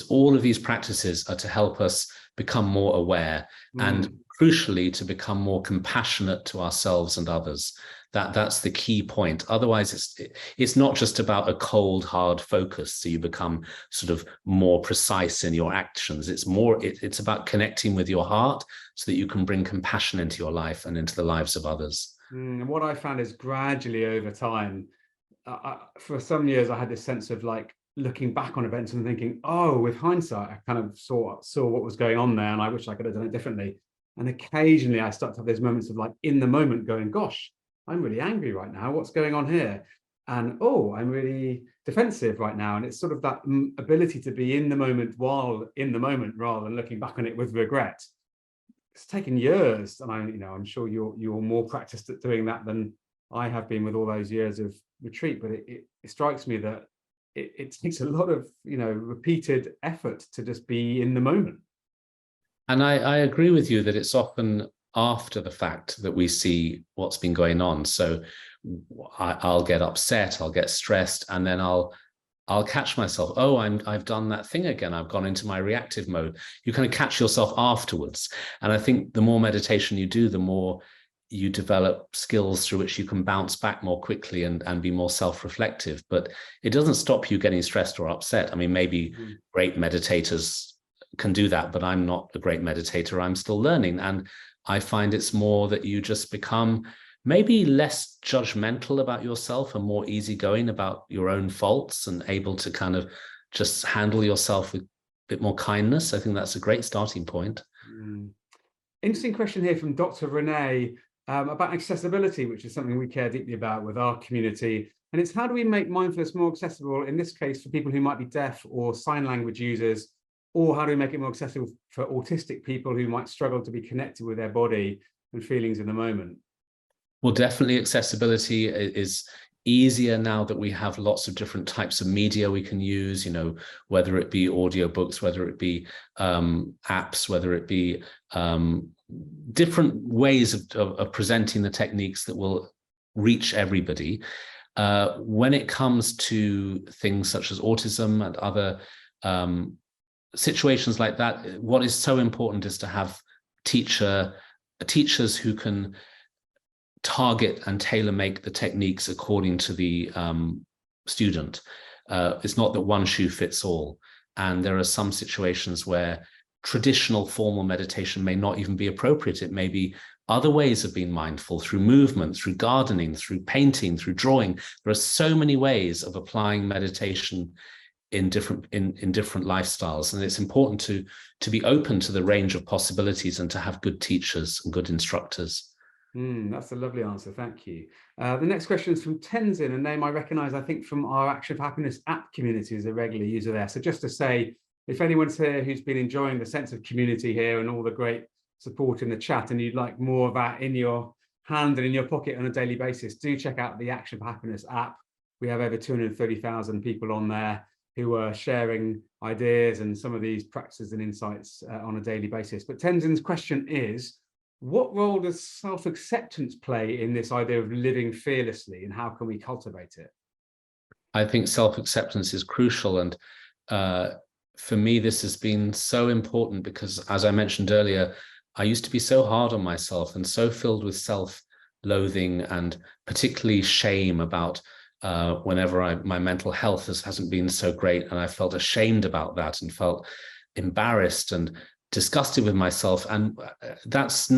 Speaker 2: all of these practices are to help us become more aware and crucially to become more compassionate to ourselves and others. That's the key point. Otherwise, it's not just about a cold, hard focus. So you become sort of more precise in your actions. It's about connecting with your heart so that you can bring compassion into your life and into the lives of others.
Speaker 1: And what I found is gradually over time, for some years, I had this sense of like looking back on events and thinking, oh, with hindsight, I kind of saw what was going on there, and I wish I could have done it differently. And occasionally I start to have those moments of like in the moment going, gosh, I'm really angry right now. What's going on here? And oh, I'm really defensive right now. And it's sort of that ability to be in the moment while in the moment, rather than looking back on it with regret. It's taken years, and I'm sure you're more practiced at doing that than I have been with all those years of retreat. But it strikes me that it takes a lot of repeated effort to just be in the moment.
Speaker 2: And I agree with you that it's often after the fact that we see what's been going on. So I'll get upset, I'll get stressed, and then I'll catch myself. Oh, I've done that thing again. I've gone into my reactive mode. You kind of catch yourself afterwards. And I think the more meditation you do, the more you develop skills through which you can bounce back more quickly and be more self-reflective. But it doesn't stop you getting stressed or upset. I mean, maybe great meditators can do that, but I'm not a great meditator. I'm still learning. And I find it's more that you just become maybe less judgmental about yourself and more easygoing about your own faults and able to kind of just handle yourself with a bit more kindness. I think that's a great starting point.
Speaker 1: Interesting question here from Dr. Renee about accessibility, which is something we care deeply about with our community. And it's how do we make mindfulness more accessible, in this case, for people who might be deaf or sign language users, or how do we make it more accessible for autistic people who might struggle to be connected with their body and feelings in the moment?
Speaker 2: Well, definitely accessibility is easier now that we have lots of different types of media we can use, you know, whether it be audiobooks, whether it be apps, whether it be different ways of presenting the techniques that will reach everybody. When it comes to things such as autism and other situations like that, what is so important is to have teachers who can target and tailor make the techniques according to the student. It's not that one shoe fits all. And there are some situations where traditional formal meditation may not even be appropriate. It may be other ways of being mindful through movement, through gardening, through painting, through drawing. There are so many ways of applying meditation in different lifestyles. And it's important to be open to the range of possibilities and to have good teachers and good instructors.
Speaker 1: That's a lovely answer. Thank you. The next question is from Tenzin, a name I recognize, I think, from our Action for Happiness app community as a regular user there. So just to say, if anyone's here who's been enjoying the sense of community here and all the great support in the chat, and you'd like more of that in your hand and in your pocket on a daily basis, do check out the Action for Happiness app. We have over 230,000 people on there who are sharing ideas and some of these practices and insights on a daily basis. But Tenzin's question is, what role does self-acceptance play in this idea of living fearlessly, and how can we cultivate it?
Speaker 2: I think self-acceptance is crucial. And for me, this has been so important because, as I mentioned earlier, I used to be so hard on myself and so filled with self-loathing and particularly shame about whenever my mental health hasn't been so great. And I felt ashamed about that and felt embarrassed and disgusted with myself, and it's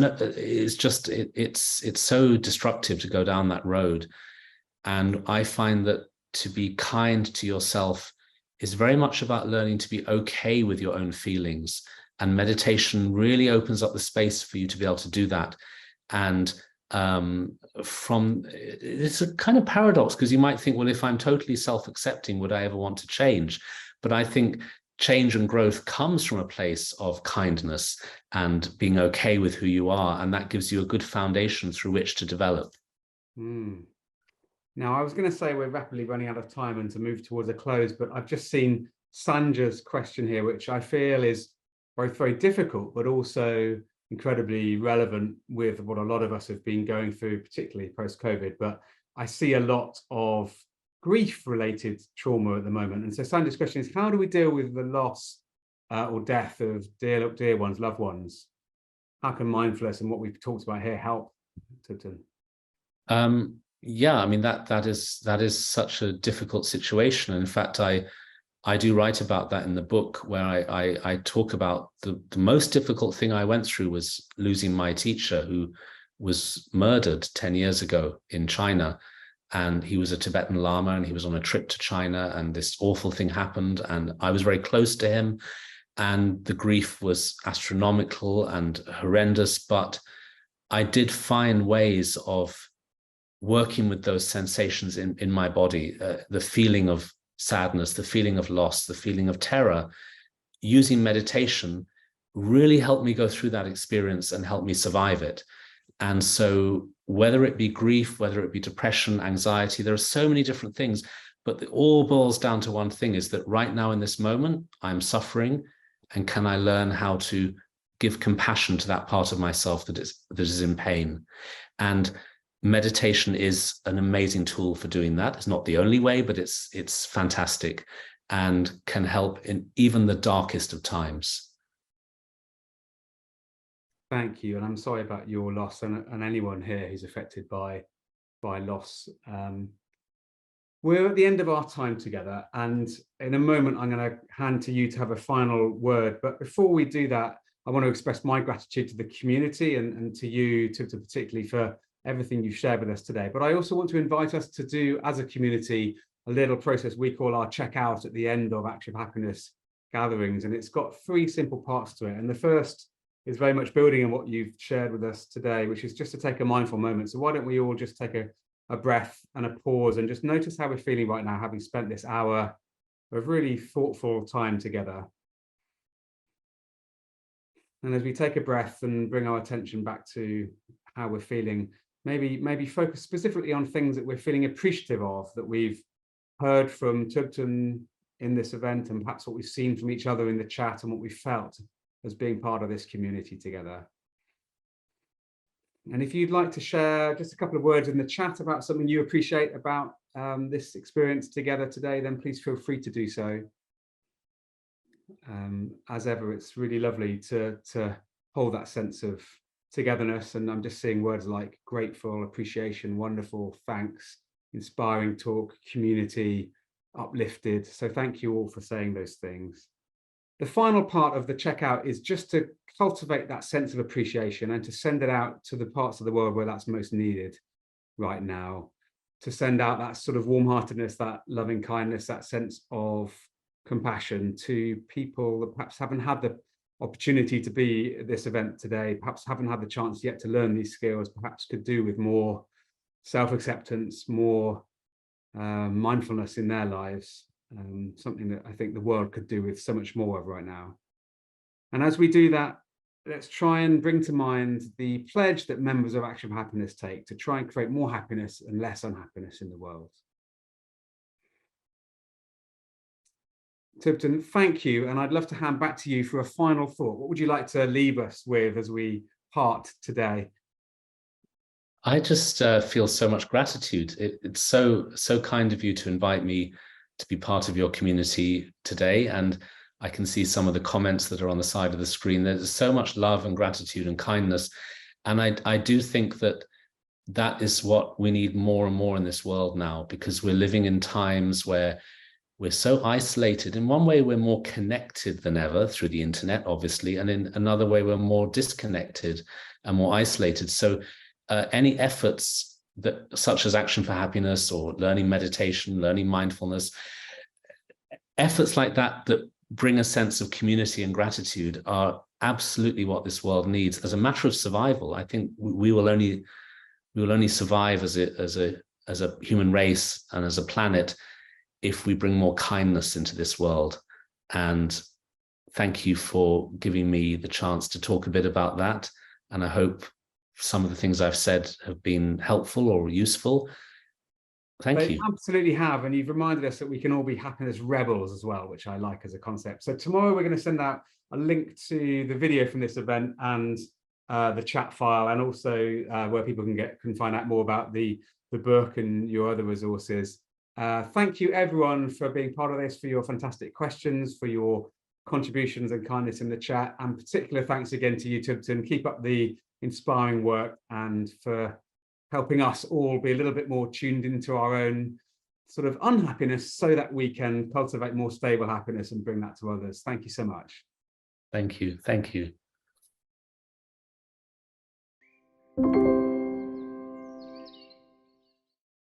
Speaker 2: so destructive to go down that road. And I find that to be kind to yourself is very much about learning to be okay with your own feelings, and meditation really opens up the space for you to be able to do that. And it's a kind of paradox, because you might think, well, if I'm totally self-accepting, would I ever want to change? But I think change and growth comes from a place of kindness and being okay with who you are, and that gives you a good foundation through which to develop.
Speaker 1: Now, I was going to say we're rapidly running out of time and to move towards a close, but I've just seen Sanja's question here, which I feel is both very difficult, but also incredibly relevant with what a lot of us have been going through, particularly post-COVID. But I see a lot of grief-related trauma at the moment. And so Sandra's question is, how do we deal with the loss or death of dear ones, loved ones? How can mindfulness and what we've talked about here help?
Speaker 2: Yeah, I mean, that is such a difficult situation. In fact, I do write about that in the book, where I talk about the most difficult thing I went through was losing my teacher, who was murdered 10 years ago in China. And he was a Tibetan Lama, and he was on a trip to China, and this awful thing happened, and I was very close to him, and the grief was astronomical and horrendous. But I did find ways of working with those sensations in my body, the feeling of sadness, the feeling of loss, the feeling of terror. Using meditation really helped me go through that experience and help me survive it. And so whether it be grief, whether it be depression, anxiety, there are so many different things, but it all boils down to one thing, is that right now in this moment, I'm suffering, and can I learn how to give compassion to that part of myself that is in pain? And meditation is an amazing tool for doing that. It's not the only way, but it's fantastic and can help in even the darkest of times.
Speaker 1: Thank you. And I'm sorry about your loss and anyone here who's affected by loss. We're at the end of our time together, and in a moment I'm going to hand to you to have a final word. But before we do that, I want to express my gratitude to the community and to you, to particularly for everything you've shared with us today. But I also want to invite us to do, as a community, a little process we call our checkout at the end of Active Happiness gatherings. And it's got 3 simple parts to it. And the first is very much building on what you've shared with us today, which is just to take a mindful moment. So why don't we all just take a breath and a pause and just notice how we're feeling right now, having spent this hour of really thoughtful time together. And as we take a breath and bring our attention back to how we're feeling, maybe focus specifically on things that we're feeling appreciative of, that we've heard from Thubten in this event, and perhaps what we've seen from each other in the chat and what we felt as being part of this community together. And if you'd like to share just a couple of words in the chat about something you appreciate about this experience together today, then please feel free to do so. As ever, it's really lovely to hold that sense of togetherness. And I'm just seeing words like grateful, appreciation, wonderful, thanks, inspiring talk, community, uplifted. So thank you all for saying those things. The final part of the checkout is just to cultivate that sense of appreciation and to send it out to the parts of the world where that's most needed right now, to send out that sort of warm-heartedness, that loving kindness, that sense of compassion to people that perhaps haven't had the opportunity to be at this event today, perhaps haven't had the chance yet to learn these skills, perhaps could do with more self-acceptance, more mindfulness in their lives. Something that I think the world could do with so much more of right now. And as we do that, let's try and bring to mind the pledge that members of Active Happiness take to try and create more happiness and less unhappiness in the world. Thubten, thank you. And I'd love to hand back to you for a final thought. What would you like to leave us with as we part today?
Speaker 2: I just feel so much gratitude. It's so kind of you to invite me to be part of your community today. And I can see some of the comments that are on the side of the screen. There's so much love and gratitude and kindness. And I do think that that is what we need more and more in this world now, because we're living in times where we're so isolated. In one way, we're more connected than ever through the internet, obviously. And in another way, we're more disconnected and more isolated. So any efforts that, such as Action for Happiness or learning meditation, learning mindfulness, efforts like that that bring a sense of community and gratitude are absolutely what this world needs as a matter of survival. I think we will only survive as a human race and as a planet if we bring more kindness into this world. And thank you for giving me the chance to talk a bit about that. And I hope some of the things I've said have been helpful or useful. Thank you.
Speaker 1: Absolutely have. And you've reminded us that we can all be happiness rebels as well, which I like as a concept. So tomorrow we're going to send out a link to the video from this event and the chat file, and also where people can find out more about the book and your other resources. Thank you everyone for being part of this, for your fantastic questions, for your contributions and kindness in the chat, and particular thanks again to you, Thubten. Keep up the inspiring work and for helping us all be a little bit more tuned into our own sort of unhappiness so that we can cultivate more stable happiness and bring that to others. Thank you so much.
Speaker 2: Thank you. Thank you.